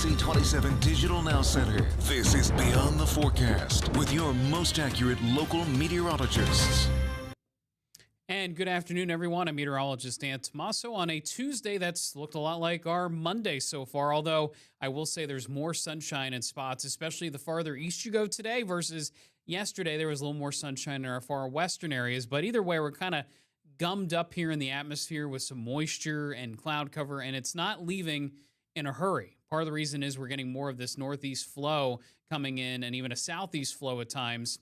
NBC27 Digital Now Center. This is Beyond the Forecast with your most accurate local meteorologists. And good afternoon, everyone. I'm meteorologist Dan Tomaso on a Tuesday that's looked a lot like our Monday so far, although I will say there's more sunshine in spots, especially the farther east you go today versus yesterday. There was a little more sunshine in our far western areas, but either way, we're kind of gummed up here in the atmosphere with some moisture and cloud cover, and it's not leaving in a hurry. Part of the reason is we're getting more of this northeast flow coming in and even a southeast flow at times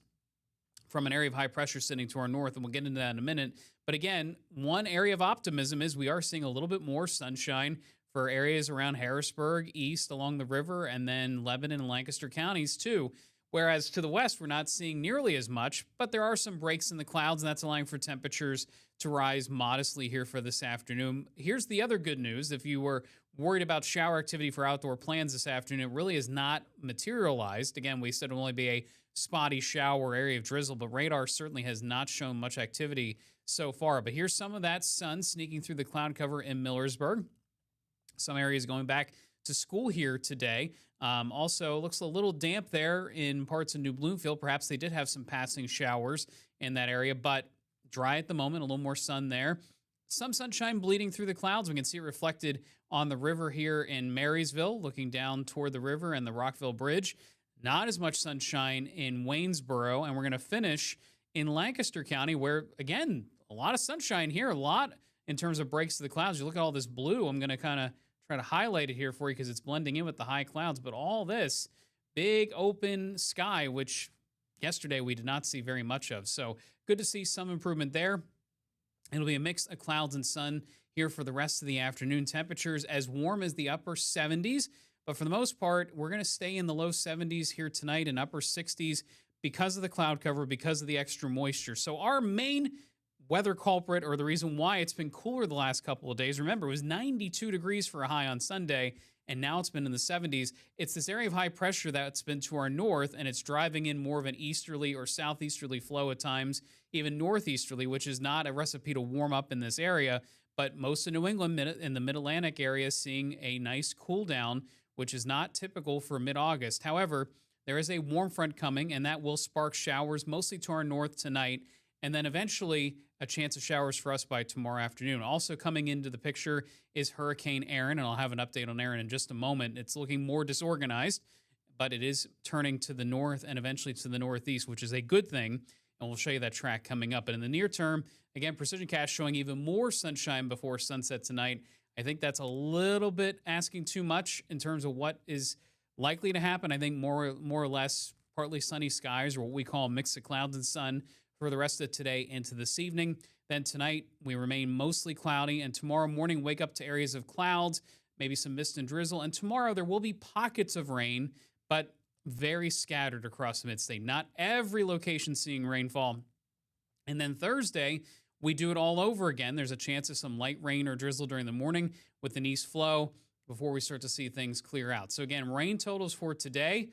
from an area of high pressure sitting to our north, and we'll get into that in a minute. But again, one area of optimism is we are seeing a little bit more sunshine for areas around Harrisburg, east along the river, and then Lebanon and Lancaster counties too. Whereas to the west, we're not seeing nearly as much, but there are some breaks in the clouds, and that's allowing for temperatures to rise modestly here for this afternoon. Here's the other good news. If you were worried about shower activity for outdoor plans this afternoon, it really is not materialized. Again, we said it will only be a spotty shower area of drizzle, but radar certainly has not shown much activity so far. But here's some of that sun sneaking through the cloud cover in Millersburg. Some areas going back to school here today. Also, looks a little damp there in parts of New Bloomfield. Perhaps they did have some passing showers in that area, but dry at the moment, a little more sun there. Some sunshine bleeding through the clouds. We can see it reflected on the river here in Marysville, looking down toward the river and the Rockville Bridge. Not as much sunshine in Waynesboro, and we're going to finish in Lancaster County, where, again, a lot of sunshine here, a lot in terms of breaks to the clouds. You look at all this blue. I'm going to kind of try to highlight it here for you because it's blending in with the high clouds, but all this big open sky, which yesterday we did not see very much of. So good to see some improvement there. It'll be a mix of clouds and sun here for the rest of the afternoon. Temperatures as warm as the upper 70s, but for the most part, we're going to stay in the low 70s here tonight and upper 60s because of the cloud cover, because of the extra moisture. So our main weather culprit, or the reason why it's been cooler the last couple of days, remember, it was 92 degrees for a high on Sunday, and now it's been in the 70s. It's this area of high pressure that's been to our north, and it's driving in more of an easterly or southeasterly flow at times, even northeasterly, which is not a recipe to warm up in this area. But most of New England in the mid-Atlantic area is seeing a nice cool down, which is not typical for mid-August. However, there is a warm front coming, and that will spark showers mostly to our north tonight, and then eventually a chance of showers for us by tomorrow afternoon. Also coming into the picture is Hurricane Erin, and I'll have an update on Erin in just a moment. It's looking more disorganized, but it is turning to the north and eventually to the northeast, which is a good thing, and we'll show you that track coming up. But in the near term, again, Precision Cast showing even more sunshine before sunset tonight. I think that's a little bit asking too much in terms of what is likely to happen. I think more or less partly sunny skies, or what we call a mix of clouds and sun, for the rest of today into this evening. Then tonight, we remain mostly cloudy, and tomorrow morning, wake up to areas of clouds, maybe some mist and drizzle. And tomorrow, there will be pockets of rain, but very scattered across the mid-state. Not every location seeing rainfall. And then Thursday, we do it all over again. There's a chance of some light rain or drizzle during the morning with an east flow before we start to see things clear out. So again, rain totals for today,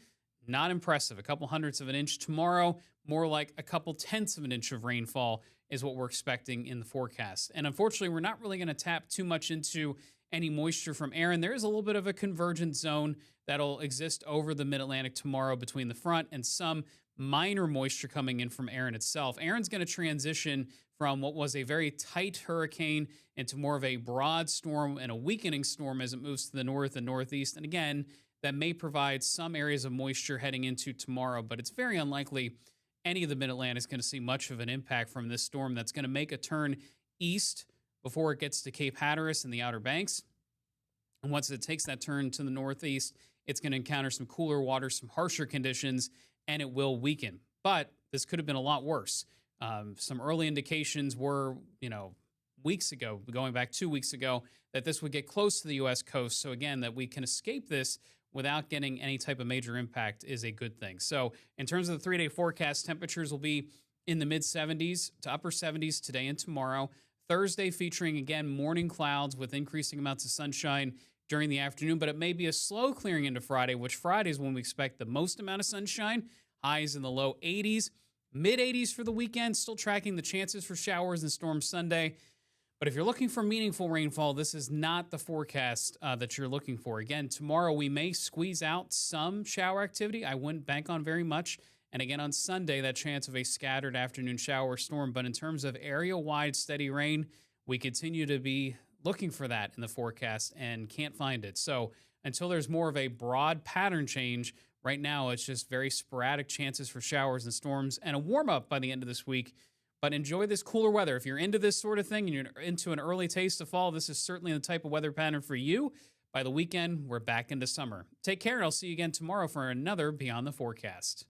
not impressive. A couple hundredths of an inch tomorrow, more like a couple tenths of an inch of rainfall is what we're expecting in the forecast. And unfortunately, we're not really going to tap too much into any moisture from Erin. There is a little bit of a convergence zone that'll exist over the mid-Atlantic tomorrow between the front and some minor moisture coming in from Erin itself. Erin's going to transition from what was a very tight hurricane into more of a broad storm and a weakening storm as it moves to the north and northeast. And again, that may provide some areas of moisture heading into tomorrow, but it's very unlikely any of the Mid-Atlantic is going to see much of an impact from this storm that's going to make a turn east before it gets to Cape Hatteras and the Outer Banks. And once it takes that turn to the northeast, it's going to encounter some cooler water, some harsher conditions, and it will weaken. But this could have been a lot worse. Some early indications were, weeks ago, going back 2 weeks ago, that this would get close to the U.S. coast. So again, that we can escape this without getting any type of major impact is a good thing. So in terms of the 3-day forecast, temperatures will be in the mid-70s to upper 70s today and tomorrow. Thursday featuring, again, morning clouds with increasing amounts of sunshine during the afternoon, but it may be a slow clearing into Friday, which Friday is when we expect the most amount of sunshine. Highs in the low 80s, mid-80s for the weekend, still tracking the chances for showers and storms Sunday. But if you're looking for meaningful rainfall, this is not the forecast that you're looking for. Again, tomorrow we may squeeze out some shower activity. I wouldn't bank on very much. And again, on Sunday, that chance of a scattered afternoon shower or storm. But in terms of area-wide steady rain, we continue to be looking for that in the forecast and can't find it. So until there's more of a broad pattern change, right now it's just very sporadic chances for showers and storms and a warm-up by the end of this week. But enjoy this cooler weather. If you're into this sort of thing and you're into an early taste of fall, this is certainly the type of weather pattern for you. By the weekend, we're back into summer. Take care, and I'll see you again tomorrow for another Beyond the Forecast.